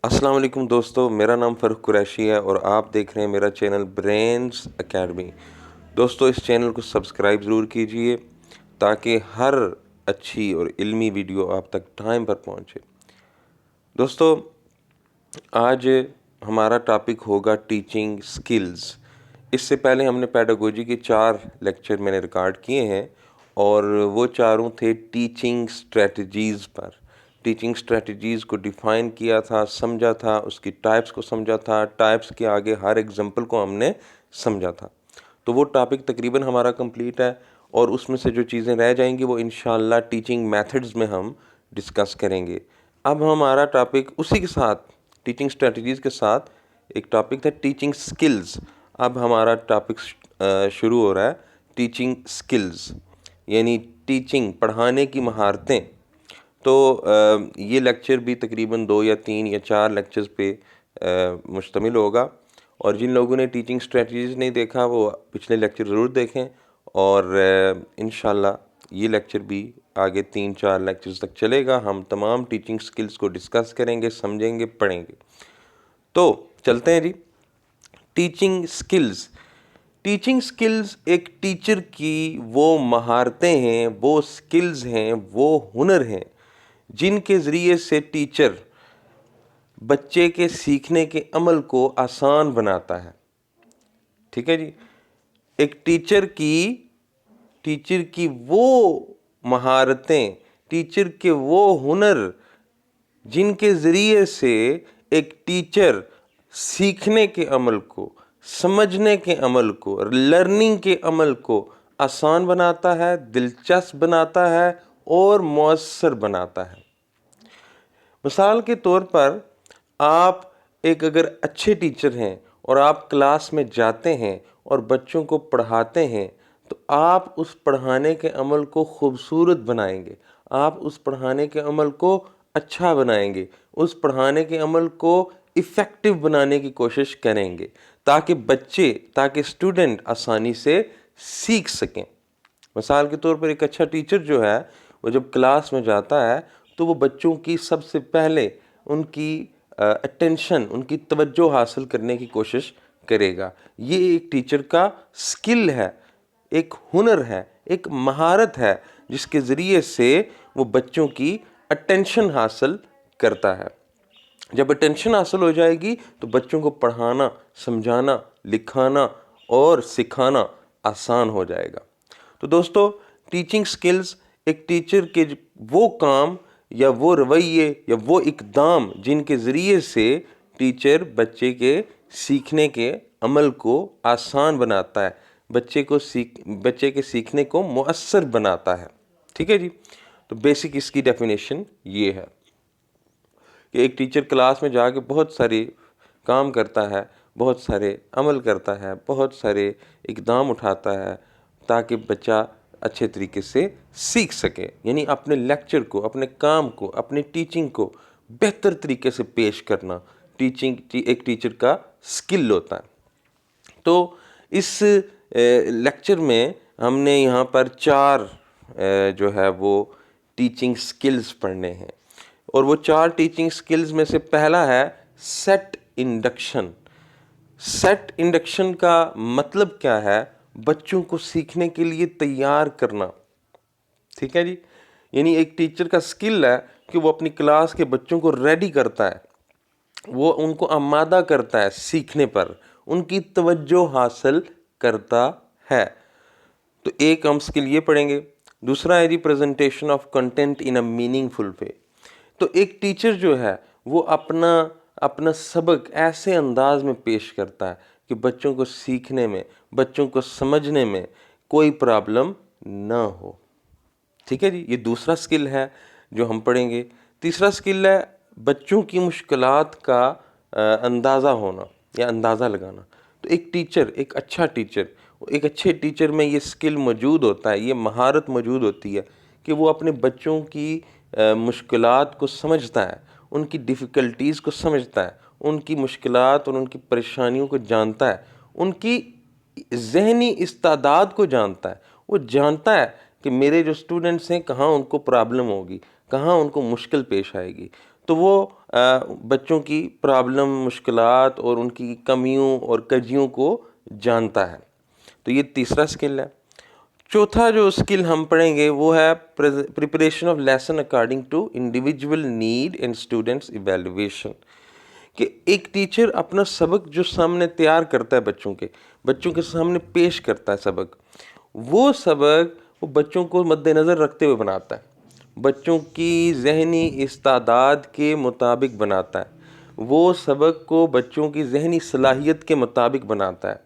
السلام علیکم دوستو، میرا نام فرق قریشی ہے اور آپ دیکھ رہے ہیں میرا چینل برینز اکیڈمی۔ دوستو اس چینل کو سبسکرائب ضرور کیجئے تاکہ ہر اچھی اور علمی ویڈیو آپ تک ٹائم پر پہنچے۔ دوستو آج ہمارا ٹاپک ہوگا ٹیچنگ سکلز۔ اس سے پہلے ہم نے پیڈاگوجی کے 4 لیکچر میں نے ریکارڈ کیے ہیں اور وہ چاروں تھے ٹیچنگ سٹریٹجیز پر۔ ٹیچنگ سٹریٹجیز کو ڈیفائن کیا تھا، سمجھا تھا، اس کی ٹائپس کو سمجھا تھا، ٹائپس کے آگے ہر ایگزامپل کو ہم نے سمجھا تھا۔ تو وہ ٹاپک تقریباً ہمارا کمپلیٹ ہے اور اس میں سے جو چیزیں رہ جائیں گی وہ انشاءاللہ ٹیچنگ میتھڈز میں ہم ڈسکس کریں گے۔ اب ہمارا ٹاپک اسی کے ساتھ ٹیچنگ سٹریٹجیز کے ساتھ ایک ٹاپک تھا ٹیچنگ سکلز۔ اب ہمارا ٹاپک شروع ہو رہا ہے ٹیچنگ سکلز، یعنی ٹیچنگ، پڑھانے کی مہارتیں۔ تو یہ لیکچر بھی تقریباً 2 یا 3 یا 4 لیکچرز پہ مشتمل ہوگا، اور جن لوگوں نے ٹیچنگ سٹریٹجیز نہیں دیکھا وہ پچھلے لیکچر ضرور دیکھیں، اور انشاءاللہ یہ لیکچر بھی آگے 3-4 لیکچرز تک چلے گا۔ ہم تمام ٹیچنگ سکلز کو ڈسکس کریں گے، سمجھیں گے، پڑھیں گے۔ تو چلتے ہیں جی، ٹیچنگ سکلز۔ ٹیچنگ سکلز ایک ٹیچر کی وہ مہارتیں ہیں، وہ سکلز ہیں، وہ ہنر ہیں جن کے ذریعے سے ٹیچر بچے کے سیکھنے کے عمل کو آسان بناتا ہے۔ ٹھیک ہے جی، ایک ٹیچر کی وہ مہارتیں، ٹیچر کے وہ ہنر جن کے ذریعے سے ایک ٹیچر سیکھنے کے عمل کو، سمجھنے کے عمل کو، لرننگ کے عمل کو آسان بناتا ہے، دلچسپ بناتا ہے اور مؤثر بناتا ہے۔ مثال کے طور پر آپ ایک اگر اچھے ٹیچر ہیں اور آپ کلاس میں جاتے ہیں اور بچوں کو پڑھاتے ہیں تو آپ اس پڑھانے کے عمل کو خوبصورت بنائیں گے، آپ اس پڑھانے کے عمل کو اچھا بنائیں گے، اس پڑھانے کے عمل کو ایفیکٹو بنانے کی کوشش کریں گے تاکہ اسٹوڈنٹ آسانی سے سیکھ سکیں۔ مثال کے طور پر ایک اچھا ٹیچر جو ہے وہ جب کلاس میں جاتا ہے تو وہ بچوں کی سب سے پہلے ان کی اٹینشن، ان کی توجہ حاصل کرنے کی کوشش کرے گا۔ یہ ایک ٹیچر کا سکل ہے، ایک ہنر ہے، ایک مہارت ہے جس کے ذریعے سے وہ بچوں کی اٹینشن حاصل کرتا ہے۔ جب اٹینشن حاصل ہو جائے گی تو بچوں کو پڑھانا، سمجھانا، لکھانا اور سکھانا آسان ہو جائے گا۔ تو دوستو ٹیچنگ سکلز ایک ٹیچر کے وہ کام یا وہ رویے یا وہ اقدام جن کے ذریعے سے ٹیچر بچے کے سیکھنے کے عمل کو آسان بناتا ہے، بچے کے سیکھنے کو مؤثر بناتا ہے۔ ٹھیک ہے جی، تو بیسک اس کی ڈیفینیشن یہ ہے کہ ایک ٹیچر کلاس میں جا کے بہت سارے کام کرتا ہے، بہت سارے عمل کرتا ہے، بہت سارے اقدام اٹھاتا ہے تاکہ بچہ اچھے طریقے سے سیکھ سکے، یعنی اپنے لیکچر کو، اپنے کام کو، اپنی ٹیچنگ کو بہتر طریقے سے پیش کرنا ایک ٹیچر کا سکل ہوتا ہے۔ تو اس لیکچر میں ہم نے یہاں پر 4 جو ہے وہ ٹیچنگ سکلز پڑھنے ہیں، اور وہ 4 ٹیچنگ سکلز میں سے پہلا ہے سیٹ انڈکشن۔ سیٹ انڈکشن کا مطلب کیا ہے؟ بچوں کو سیکھنے کے لیے تیار کرنا۔ ٹھیک ہے جی، یعنی ایک ٹیچر کا سکل ہے کہ وہ اپنی کلاس کے بچوں کو ریڈی کرتا ہے، وہ ان کو آمادہ کرتا ہے سیکھنے پر، ان کی توجہ حاصل کرتا ہے۔ تو ایک ہم سکل یہ پڑھیں گے۔ دوسرا ہے representation of content in a meaningful way. تو ایک ٹیچر جو ہے وہ اپنا سبق ایسے انداز میں پیش کرتا ہے کہ بچوں کو سیکھنے میں، بچوں کو سمجھنے میں کوئی پرابلم نہ ہو۔ ٹھیک ہے جی، یہ دوسرا سکل ہے جو ہم پڑھیں گے۔ تیسرا سکل ہے بچوں کی مشکلات کا اندازہ ہونا یا اندازہ لگانا۔ تو ایک اچھا ٹیچر، ایک اچھے ٹیچر میں یہ سکل موجود ہوتا ہے، یہ مہارت موجود ہوتی ہے کہ وہ اپنے بچوں کی مشکلات کو سمجھتا ہے، ان کی ڈیفیکلٹیز کو سمجھتا ہے، ان کی مشکلات اور ان کی پریشانیوں کو جانتا ہے، ان کی ذہنی استعداد کو جانتا ہے۔ وہ جانتا ہے کہ میرے جو سٹوڈنٹس ہیں کہاں ان کو پرابلم ہوگی، کہاں ان کو مشکل پیش آئے گی۔ تو وہ بچوں کی پرابلم، مشکلات اور ان کی کمیوں اور کجیوں کو جانتا ہے۔ تو یہ تیسرا سکل ہے۔ چوتھا جو اسکل ہم پڑھیں گے وہ ہے preparation of lesson according to individual need and students evaluation, کہ ایک ٹیچر اپنا سبق جو سامنے تیار کرتا ہے بچوں کے سامنے پیش کرتا ہے سبق، وہ سبق وہ بچوں کو مد نظر رکھتے ہوئے بناتا ہے، بچوں کی ذہنی استعداد کے مطابق بناتا ہے، وہ سبق کو بچوں کی ذہنی صلاحیت کے مطابق بناتا ہے۔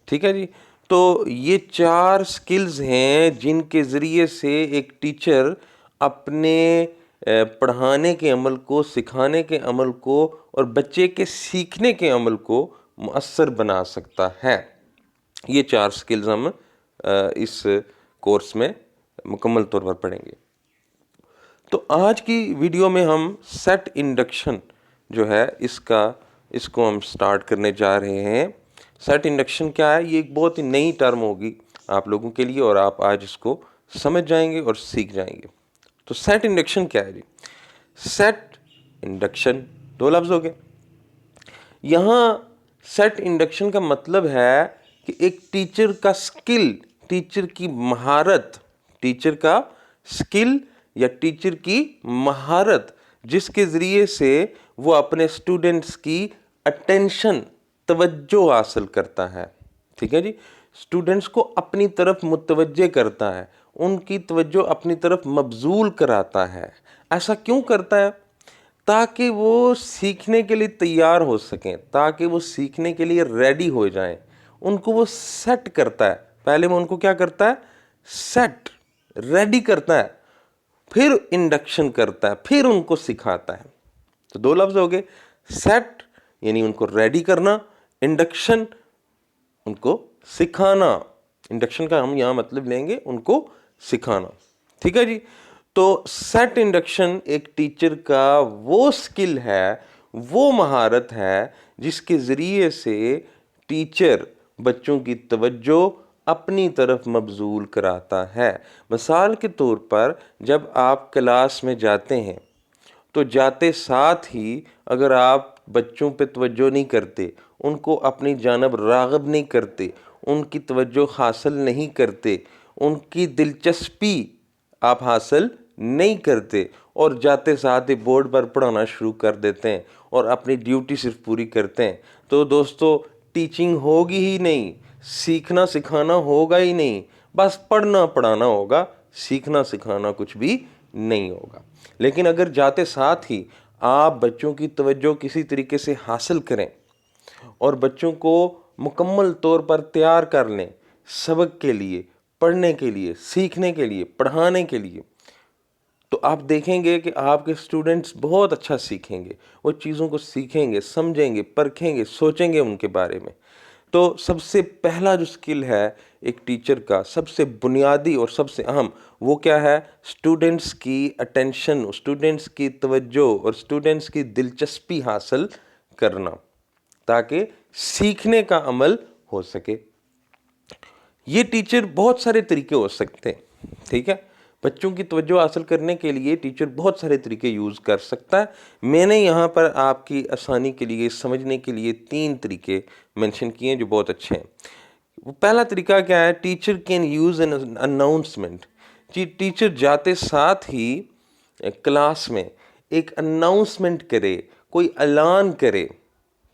ٹھیک ہے جی، تو یہ 4 سکلز ہیں جن کے ذریعے سے ایک ٹیچر اپنے پڑھانے کے عمل کو، سکھانے کے عمل کو اور بچے کے سیکھنے کے عمل کو مؤثر بنا سکتا ہے۔ یہ 4 سکلز ہم اس کورس میں مکمل طور پر پڑھیں گے۔ تو آج کی ویڈیو میں ہم سیٹ انڈکشن جو ہے اس کو ہم سٹارٹ کرنے جا رہے ہیں۔ سیٹ انڈکشن کیا ہے؟ یہ ایک بہت ہی نئی ٹرم ہوگی آپ لوگوں کے لیے، اور آپ آج اس کو سمجھ جائیں گے اور سیکھ جائیں گے۔ تو سیٹ انڈکشن کیا ہے جی؟ سیٹ انڈکشن 2 لفظ ہو گئے۔ یہاں سیٹ انڈکشن کا مطلب ہے کہ ایک ٹیچر کا سکل، ٹیچر کی مہارت، ٹیچر کا سکل یا ٹیچر کی مہارت جس کے ذریعے سے وہ اپنے اسٹوڈنٹس کی اٹینشن، توجہ حاصل کرتا ہے۔ ٹھیک ہے جی، اسٹوڈنٹس کو اپنی طرف متوجہ کرتا ہے، ان کی توجہ اپنی طرف مبذول کراتا ہے۔ ایسا کیوں کرتا ہے؟ تاکہ وہ سیکھنے کے لیے تیار ہو سکیں، تاکہ وہ سیکھنے کے لیے ریڈی ہو جائیں۔ ان کو وہ سیٹ کرتا ہے، پہلے وہ ان کو کیا کرتا ہے؟ سیٹ، ریڈی کرتا ہے، پھر انڈکشن کرتا ہے، پھر ان کو سکھاتا ہے۔ تو 2 لفظ ہو گئے، سیٹ یعنی ان کو ریڈی کرنا، انڈکشن ان کو سکھانا۔ انڈکشن کا ہم یہاں مطلب لیں گے ان کو سکھانا۔ ٹھیک ہے جی، تو سیٹ انڈکشن ایک ٹیچر کا وہ سکل ہے، وہ مہارت ہے جس کے ذریعے سے ٹیچر بچوں کی توجہ اپنی طرف مبذول کراتا ہے۔ مثال کے طور پر جب آپ کلاس میں جاتے ہیں تو جاتے ساتھ ہی اگر آپ بچوں پہ توجہ نہیں کرتے، ان کو اپنی جانب راغب نہیں کرتے، ان کی توجہ حاصل نہیں کرتے، ان کی دلچسپی آپ حاصل نہیں کرتے اور جاتے ساتھ ہی بورڈ پر پڑھانا شروع کر دیتے ہیں اور اپنی ڈیوٹی صرف پوری کرتے ہیں، تو دوستو ٹیچنگ ہوگی ہی نہیں، سیکھنا سکھانا ہوگا ہی نہیں، بس پڑھنا پڑھانا ہوگا، سیکھنا سکھانا کچھ بھی نہیں ہوگا۔ لیکن اگر جاتے ساتھ ہی آپ بچوں کی توجہ کسی طریقے سے حاصل کریں اور بچوں کو مکمل طور پر تیار کر لیں سبق کے لیے، پڑھنے کے لیے، سیکھنے کے لیے، پڑھانے کے لیے، تو آپ دیکھیں گے کہ آپ کے اسٹوڈنٹس بہت اچھا سیکھیں گے، وہ چیزوں کو سیکھیں گے، سمجھیں گے، پرکھیں گے، سوچیں گے ان کے بارے میں۔ تو سب سے پہلا جو سکل ہے ایک ٹیچر کا، سب سے بنیادی اور سب سے اہم، وہ کیا ہے؟ اسٹوڈنٹس کی اٹینشن، اسٹوڈنٹس کی توجہ اور اسٹوڈنٹس کی دلچسپی حاصل کرنا تاکہ سیکھنے کا عمل ہو سکے۔ یہ ٹیچر بہت سارے طریقے ہو سکتے ہیں، ٹھیک ہے؟ بچوں کی توجہ حاصل کرنے کے لیے ٹیچر بہت سارے طریقے یوز کر سکتا ہے۔ میں نے یہاں پر آپ کی آسانی کے لیے، سمجھنے کے لیے 3 طریقے منشن کیے ہیں جو بہت اچھے ہیں۔ پہلا طریقہ کیا ہے؟ Teacher can use an announcement. جی، ٹیچر جاتے ساتھ ہی کلاس میں ایک اناؤنسمنٹ کرے، کوئی اعلان کرے،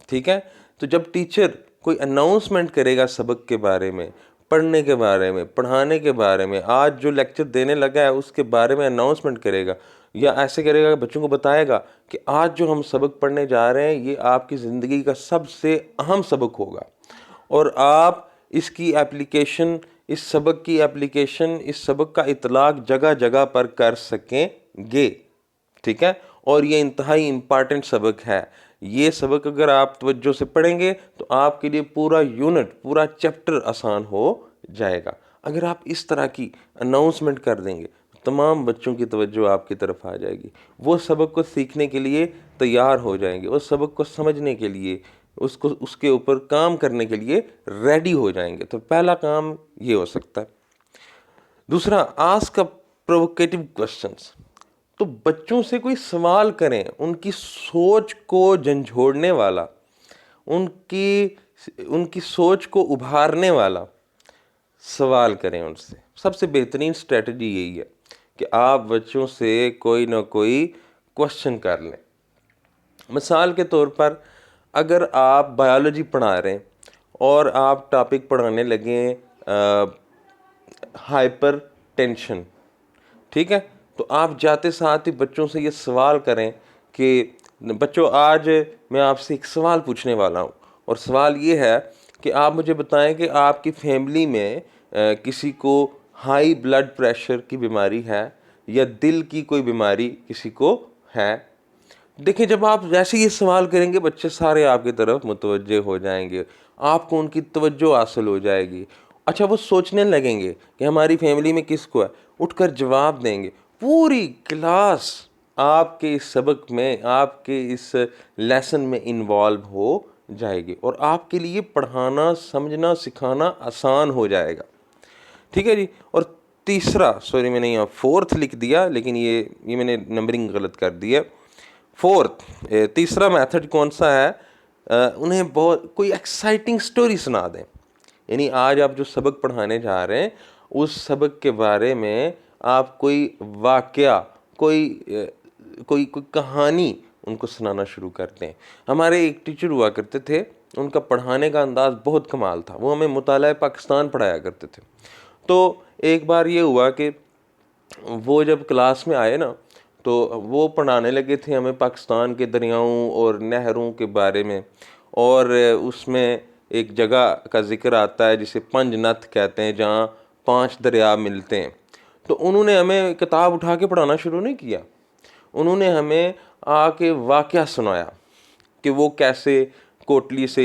ٹھیک ہے؟ تو جب ٹیچر کوئی اناؤنسمنٹ کرے گا سبق کے بارے میں، پڑھنے کے بارے میں، پڑھانے کے بارے میں، آج جو لیکچر دینے لگا ہے اس کے بارے میں اناؤنسمنٹ کرے گا، یا ایسے کرے گا کہ بچوں کو بتائے گا کہ آج جو ہم سبق پڑھنے جا رہے ہیں یہ آپ کی زندگی کا سب سے اہم سبق ہوگا اور آپ اس کی اپلیکیشن، اس سبق کی اپلیکیشن، اس سبق کا اطلاق جگہ جگہ پر کر سکیں گے، ٹھیک ہے؟ اور یہ انتہائی امپارٹنٹ سبق ہے۔ یہ سبق اگر آپ توجہ سے پڑھیں گے تو آپ کے لیے پورا یونٹ، پورا چیپٹر آسان ہو جائے گا۔ اگر آپ اس طرح کی اناؤنسمنٹ کر دیں گے تمام بچوں کی توجہ آپ کی طرف آ جائے گی، وہ سبق کو سیکھنے کے لیے تیار ہو جائیں گے، اس سبق کو سمجھنے کے لیے، اس کے اوپر کام کرنے کے لیے ریڈی ہو جائیں گے۔ تو پہلا کام یہ ہو سکتا ہے۔ دوسرا، آسک پرووکیٹو کوسچنس۔ تو بچوں سے کوئی سوال کریں، ان کی سوچ کو جھنجھوڑنے والا، ان کی سوچ کو ابھارنے والا سوال کریں ان سے۔ سب سے بہترین اسٹریٹجی یہی ہے کہ آپ بچوں سے کوئی نہ کوئی کوشچن کر لیں۔ مثال کے طور پر اگر آپ بایولوجی پڑھا رہے ہیں اور آپ ٹاپک پڑھانے لگیں ہائپر ٹینشن، ٹھیک ہے، تو آپ جاتے ساتھ ہی بچوں سے یہ سوال کریں کہ بچوں آج میں آپ سے ایک سوال پوچھنے والا ہوں، اور سوال یہ ہے کہ آپ مجھے بتائیں کہ آپ کی فیملی میں کسی کو ہائی بلڈ پریشر کی بیماری ہے یا دل کی کوئی بیماری کسی کو ہے؟ دیکھیں جب آپ جیسے یہ سوال کریں گے بچے سارے آپ کی طرف متوجہ ہو جائیں گے، آپ کو ان کی توجہ حاصل ہو جائے گی۔ اچھا وہ سوچنے لگیں گے کہ ہماری فیملی میں کس کو ہے، اٹھ کر جواب دیں گے۔ پوری کلاس آپ کے اس سبق میں، آپ کے اس لیسن میں انوالو ہو جائے گی، اور آپ کے لیے پڑھانا، سمجھنا، سکھانا آسان ہو جائے گا۔ ٹھیک ہے جی۔ اور تیسرا، سوری میں نے یہاں فورتھ لکھ دیا لیکن یہ میں نے نمبرنگ غلط کر دی ہے۔ فورتھ، تیسرا میتھڈ کون سا ہے؟ انہیں کوئی ایکسائٹنگ سٹوری سنا دیں۔ یعنی آج آپ جو سبق پڑھانے جا رہے ہیں اس سبق کے بارے میں آپ کوئی واقعہ، کوئی کہانی ان کو سنانا شروع کرتے ہیں۔ ہمارے ایک ٹیچر ہوا کرتے تھے، ان کا پڑھانے کا انداز بہت کمال تھا، وہ ہمیں مطالعہ پاکستان پڑھایا کرتے تھے۔ تو ایک بار یہ ہوا کہ وہ جب کلاس میں آئے نا تو وہ پڑھانے لگے تھے ہمیں پاکستان کے دریاؤں اور نہروں کے بارے میں، اور اس میں ایک جگہ کا ذکر آتا ہے جسے پنج نتھ کہتے ہیں، جہاں 5 دریا ملتے ہیں۔ تو انہوں نے ہمیں کتاب اٹھا کے پڑھانا شروع نہیں کیا، انہوں نے ہمیں آ کے واقعہ سنایا کہ وہ کیسے کوٹلی سے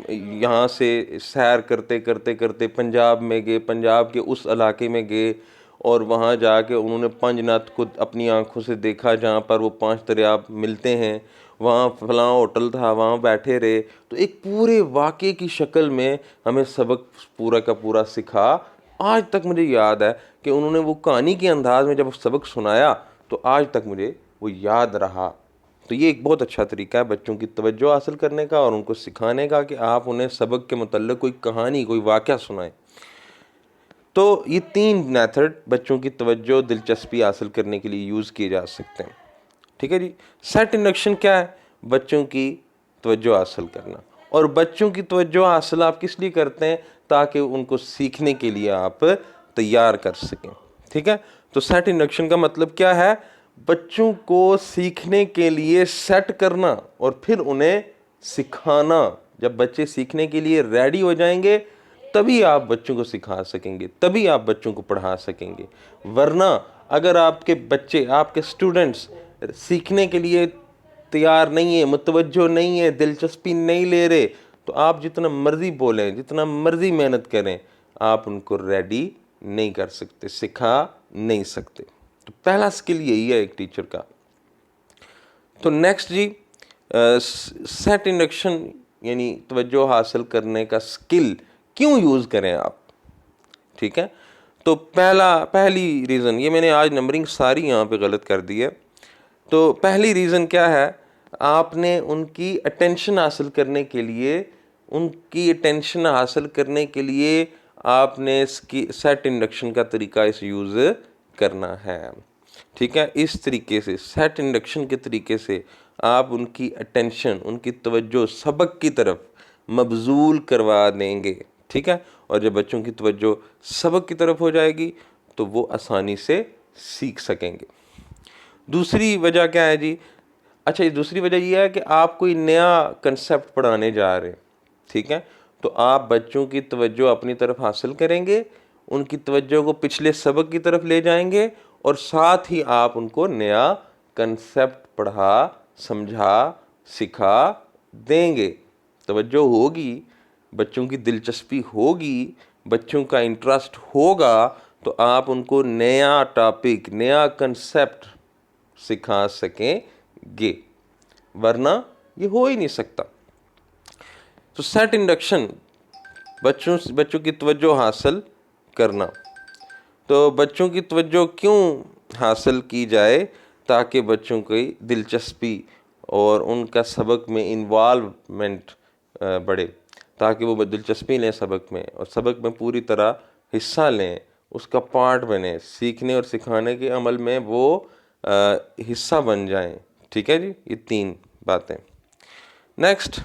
یہاں سے سیر کرتے کرتے کرتے پنجاب میں گئے، پنجاب کے اس علاقے میں گئے، اور وہاں جا کے انہوں نے پنج نتھ کو اپنی آنکھوں سے دیکھا جہاں پر وہ 5 دریا ملتے ہیں، وہاں فلاں ہوٹل تھا، وہاں بیٹھے رہے۔ تو ایک پورے واقعے کی شکل میں ہمیں سبق پورا کا پورا سکھا۔ آج تک مجھے یاد ہے کہ انہوں نے وہ کہانی کے انداز میں جب سبق سنایا تو آج تک مجھے وہ یاد رہا۔ تو یہ ایک بہت اچھا طریقہ ہے بچوں کی توجہ حاصل کرنے کا اور ان کو سکھانے کا کہ آپ انہیں سبق کے متعلق کوئی کہانی، کوئی واقعہ سنائیں۔ تو یہ 3 میتھڈ بچوں کی توجہ، دلچسپی حاصل کرنے کے لیے یوز کیے جا سکتے ہیں۔ ٹھیک ہے جی۔ سیٹ انڈکشن کیا ہے؟ بچوں کی توجہ حاصل کرنا، اور بچوں کی توجہ حاصل آپ کس لیے کرتے ہیں؟ تاکہ ان کو سیکھنے کے لیے آپ تیار کر سکیں۔ ٹھیک ہے، تو سیٹ انڈکشن کا مطلب کیا ہے؟ بچوں کو سیکھنے کے لیے سیٹ کرنا اور پھر انہیں سکھانا۔ جب بچے سیکھنے کے لیے ریڈی ہو جائیں گے تبھی آپ بچوں کو سکھا سکیں گے، تبھی آپ بچوں کو پڑھا سکیں گے۔ ورنہ اگر آپ کے بچے، آپ کے سٹوڈنٹس سیکھنے کے لیے تیار نہیں ہیں، متوجہ نہیں ہیں، دلچسپی نہیں لے رہے، تو آپ جتنا مرضی بولیں، جتنا مرضی محنت کریں، آپ ان کو ریڈی نہیں کر سکتے، سکھا نہیں سکتے۔ تو پہلا سکل یہی ہے ایک ٹیچر کا۔ تو نیکسٹ جی، سیٹ انڈکشن یعنی توجہ حاصل کرنے کا سکل کیوں یوز کریں آپ؟ ٹھیک ہے، تو پہلی ریزن، یہ میں نے آج نمبرنگ ساری یہاں پہ غلط کر دی ہے۔ تو پہلی ریزن کیا ہے؟ آپ نے ان کی اٹینشن حاصل کرنے کے لیے، آپ نے سیٹ انڈکشن کا طریقہ اس یوز کرنا ہے۔ ٹھیک ہے، اس طریقے سے سیٹ انڈکشن کے طریقے سے آپ ان کی اٹینشن، ان کی توجہ سبق کی طرف مبذول کروا دیں گے۔ ٹھیک ہے، اور جب بچوں کی توجہ سبق کی طرف ہو جائے گی تو وہ آسانی سے سیکھ سکیں گے۔ دوسری وجہ کیا ہے جی؟ اچھا، یہ دوسری وجہ یہ ہے کہ آپ کوئی نیا کنسیپٹ پڑھانے جا رہے ہیں، ٹھیک ہے، تو آپ بچوں کی توجہ اپنی طرف حاصل کریں گے، ان کی توجہ کو پچھلے سبق کی طرف لے جائیں گے، اور ساتھ ہی آپ ان کو نیا کنسیپٹ پڑھا، سمجھا، سکھا دیں گے۔ توجہ ہوگی، بچوں کی دلچسپی ہوگی، بچوں کا انٹرسٹ ہوگا، تو آپ ان کو نیا ٹاپک، نیا کنسیپٹ سکھا سکیں گے، ورنہ یہ ہو ہی نہیں سکتا۔ تو سیٹ انڈکشن، بچوں کی توجہ حاصل کرنا۔ تو بچوں کی توجہ کیوں حاصل کی جائے؟ تاکہ بچوں کی دلچسپی اور ان کا سبق میں انوالومنٹ بڑھے، تاکہ وہ دلچسپی لیں سبق میں اور سبق میں پوری طرح حصہ لیں، اس کا پارٹ بنیں، سیکھنے اور سکھانے کے عمل میں وہ حصہ بن جائیں. ٹھیک ہے جی، یہ 3 باتیں. Next,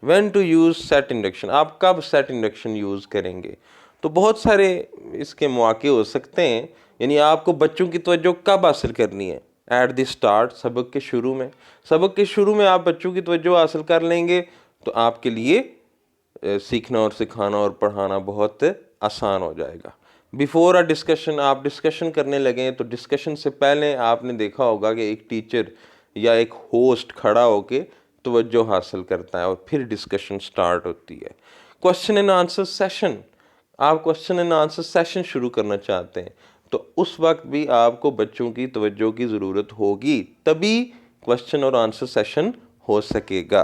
when to use set induction. آپ کب سیٹ انڈکشن یوز کریں گے؟ تو بہت سارے اس کے مواقع ہو سکتے ہیں. یعنی آپ کو بچوں کی توجہ کب حاصل کرنی ہے؟ ایٹ دی اسٹارٹ، سبق کے شروع میں. سبق کے شروع میں آپ بچوں کی توجہ حاصل کر لیں گے تو آپ کے لیے سیکھنا اور سکھانا اور پڑھانا بہت آسان ہو جائے گا. بیفور اے ڈسکشن، آپ ڈسکشن کرنے لگیں تو ڈسکشن سے پہلے آپ نے دیکھا ہوگا کہ ایک ٹیچر یا ایک ہوسٹ کھڑا ہو کے توجہ حاصل کرتا ہے اور پھر ڈسکشن سٹارٹ ہوتی ہے. کوسچن اینڈ آنسر سیشن، آپ کوسچن اینڈ آنسر سیشن شروع کرنا چاہتے ہیں تو اس وقت بھی آپ کو بچوں کی توجہ کی ضرورت ہوگی، تبھی کوسچن اور آنسر سیشن ہو سکے گا.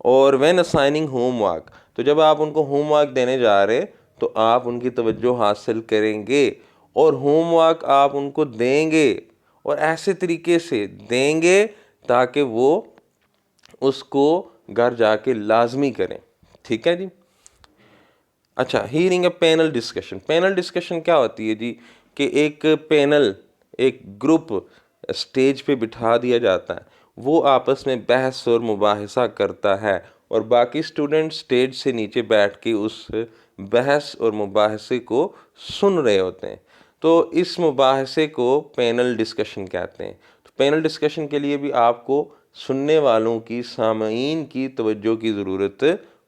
اور وین اسائننگ ہوم ورک، تو جب آپ ان کو ہوم ورک دینے جا رہے تو آپ ان کی توجہ حاصل کریں گے اور ہوم ورک آپ ان کو دیں گے اور ایسے طریقے سے دیں گے تاکہ وہ اس کو گھر جا کے لازمی کریں. ٹھیک ہے جی. اچھا، hearing a panel discussion. Panel discussion کیا ہوتی ہے جی؟ کہ ایک پینل، ایک گروپ اسٹیج پہ بٹھا دیا جاتا ہے، وہ آپس میں بحث اور مباحثہ کرتا ہے اور باقی اسٹوڈنٹ اسٹیج سے نیچے بیٹھ کے اس بحث اور مباحثے کو سن رہے ہوتے ہیں. تو اس مباحثے کو پینل ڈسکشن کہتے ہیں. تو پینل ڈسکشن کے لیے بھی آپ کو سننے والوں کی، سامعین کی توجہ کی ضرورت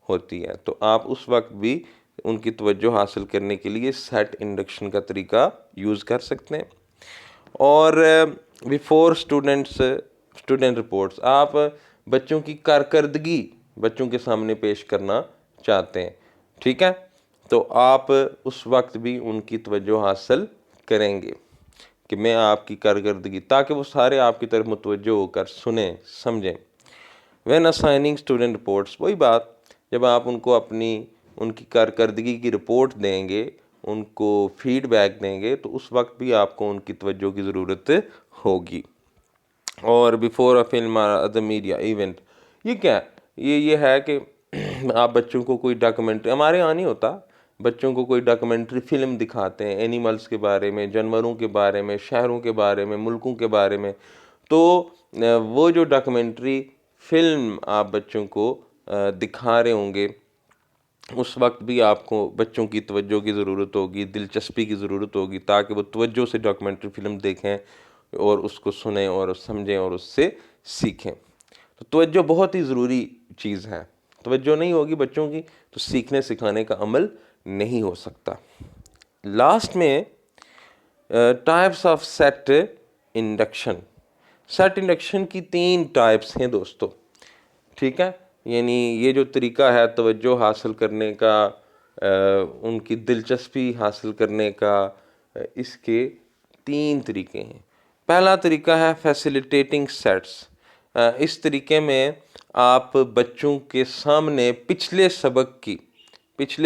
ہوتی ہے. تو آپ اس وقت بھی ان کی توجہ حاصل کرنے کے لیے سیٹ انڈکشن کا طریقہ یوز کر سکتے ہیں. اور بیفور اسٹوڈنٹ رپورٹس، آپ بچوں کی کارکردگی بچوں کے سامنے پیش کرنا چاہتے ہیں. ٹھیک ہے، تو آپ اس وقت بھی ان کی توجہ حاصل کریں گے کہ میں آپ کی کارکردگی، تاکہ وہ سارے آپ کی طرف متوجہ ہو کر سنیں سمجھیں. وین اسائننگ اسٹوڈنٹ رپورٹس، وہی بات، جب آپ ان کو ان کی کارکردگی کی رپورٹ دیں گے، ان کو فیڈ بیک دیں گے تو اس وقت بھی آپ کو ان کی توجہ کی ضرورت ہوگی. اور before a film other media event, یہ کیا یہ ہے کہ آپ بچوں کو کوئی ڈاکومنٹری، ہمارے یہاں نہیں ہوتا، بچوں کو کوئی ڈاکومنٹری فلم دکھاتے ہیں اینیملز کے بارے میں، جانوروں کے بارے میں، شہروں کے بارے میں، ملکوں کے بارے میں. تو وہ جو ڈاکومنٹری فلم آپ بچوں کو دکھا رہے ہوں گے، اس وقت بھی آپ کو بچوں کی توجہ کی ضرورت ہوگی، دلچسپی کی ضرورت ہوگی، تاکہ وہ توجہ سے ڈاکومنٹری فلم دیکھیں اور اس کو سنیں اور سمجھیں اور اس سے سیکھیں. تو توجہ بہت ہی ضروری چیز ہے. توجہ نہیں ہوگی بچوں کی تو سیکھنے سکھانے کا عمل نہیں ہو سکتا. لاسٹ میں types of set induction. Set induction کی 3 ٹائپس ہیں دوستو. ٹھیک ہے، یعنی یہ جو طریقہ ہے توجہ حاصل کرنے کا، ان کی دلچسپی حاصل کرنے کا، اس کے 3 طریقے ہیں. پہلا طریقہ ہے فیسیلیٹیٹنگ سیٹس. اس طریقے میں آپ بچوں کے سامنے پچھلے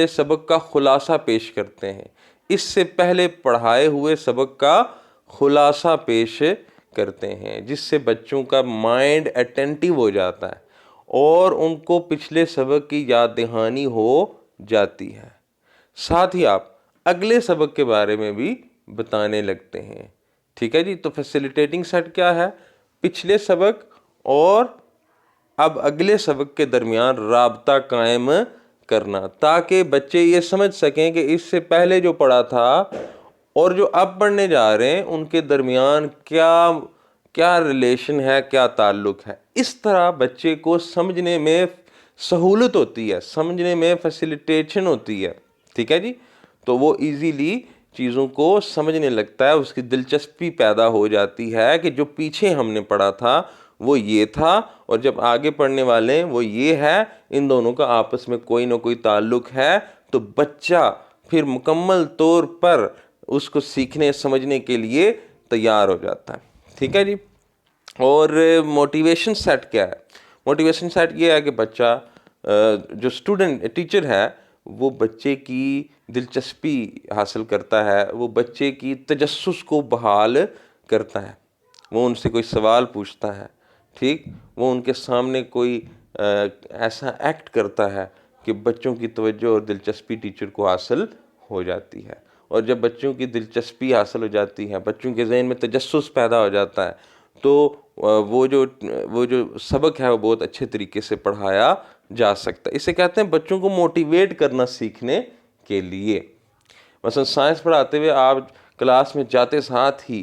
سبق کا خلاصہ پیش کرتے ہیں. اس سے پہلے پڑھائے ہوئے سبق کا خلاصہ پیش کرتے ہیں، جس سے بچوں کا مائنڈ اٹینٹیو ہو جاتا ہے اور ان کو پچھلے سبق کی یاد دہانی ہو جاتی ہے. ساتھ ہی آپ اگلے سبق کے بارے میں بھی بتانے لگتے ہیں. ٹھیک ہے جی. تو فیسیلیٹیٹنگ سیٹ کیا ہے؟ پچھلے سبق اور اب اگلے سبق کے درمیان رابطہ قائم کرنا، تاکہ بچے یہ سمجھ سکیں کہ اس سے پہلے جو پڑھا تھا اور جو اب پڑھنے جا رہے ہیں ان کے درمیان کیا ریلیشن ہے، کیا تعلق ہے. اس طرح بچے کو سمجھنے میں سہولت ہوتی ہے، سمجھنے میں فیسیلیٹیشن ہوتی ہے. ٹھیک ہے جی. تو وہ ایزیلی چیزوں کو سمجھنے لگتا ہے، اس کی دلچسپی پیدا ہو جاتی ہے کہ جو پیچھے ہم نے پڑھا تھا وہ یہ تھا اور جب آگے پڑھنے والے ہیں وہ یہ ہے، ان دونوں کا آپس میں کوئی نہ کوئی تعلق ہے. تو بچہ پھر مکمل طور پر اس کو سیکھنے سمجھنے کے لیے تیار ہو جاتا ہے. ٹھیک ہے جی. اور موٹیویشن سیٹ کیا ہے؟ موٹیویشن سیٹ یہ ہے کہ بچہ جو ٹیچر ہے وہ بچے کی دلچسپی حاصل کرتا ہے، وہ بچے کی تجسس کو بحال کرتا ہے. وہ ان سے کوئی سوال پوچھتا ہے، ٹھیک، وہ ان کے سامنے کوئی ایسا ایکٹ کرتا ہے کہ بچوں کی توجہ اور دلچسپی ٹیچر کو حاصل ہو جاتی ہے، اور جب بچوں کی دلچسپی حاصل ہو جاتی ہے، بچوں کے ذہن میں تجسس پیدا ہو جاتا ہے، تو وہ جو سبق ہے وہ بہت اچھے طریقے سے پڑھایا جا سکتا ہے۔ اسے کہتے ہیں بچوں کو موٹیویٹ کرنا سیکھنے کے لیے۔ مثلا سائنس پڑھاتے ہوئے آپ کلاس میں جاتے ساتھ ہی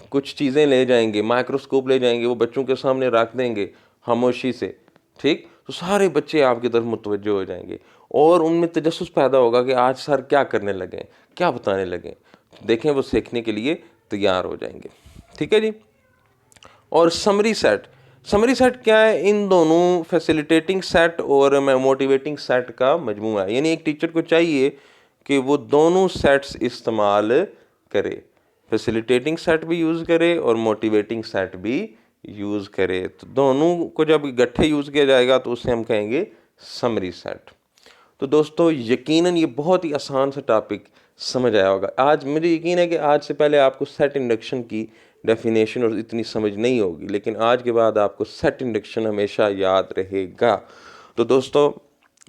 کچھ چیزیں لے جائیں گے، مائکروسکوپ لے جائیں گے، وہ بچوں کے سامنے رکھ دیں گے خاموشی سے، ٹھیک، تو سارے بچے آپ کی طرف متوجہ ہو جائیں گے اور ان میں تجسس پیدا ہوگا کہ آج سر کیا کرنے لگے، کیا بتانے لگے، دیکھیں وہ سیکھنے کے لیے تیار ہو جائیں گے، ٹھیک ہے جی۔ اور سمری سیٹ کیا ہے؟ ان دونوں فیسیلیٹیٹنگ سیٹ اور موٹیویٹنگ سیٹ کا مجموعہ ہے، یعنی ایک ٹیچر کو چاہیے کہ وہ دونوں سیٹس استعمال کرے، فیسیلیٹیٹنگ سیٹ بھی یوز کرے اور موٹیویٹنگ سیٹ بھی یوز کرے، تو دونوں کو جب اکٹھے یوز کیا جائے گا تو اسے ہم کہیں گے سمری سیٹ۔ تو دوستو یقیناً یہ بہت ہی آسان سا ٹاپک سمجھ آیا ہوگا۔ آج مجھے یقین ہے کہ آج سے پہلے آپ کو سیٹ انڈکشن کی ڈیفینیشن اور اتنی سمجھ نہیں ہوگی، لیکن آج کے بعد آپ کو سیٹ انڈکشن ہمیشہ یاد رہے گا۔ تو دوستو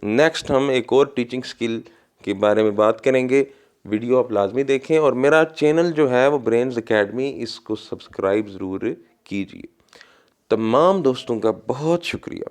نیکسٹ ہم ایک اور ٹیچنگ سکل کے بارے میں بات کریں گے، ویڈیو آپ لازمی دیکھیں، اور میرا چینل جو ہے وہ برینز اکیڈمی، اس کو سبسکرائب ضرور کیجیے۔ تمام دوستوں کا بہت شکریہ۔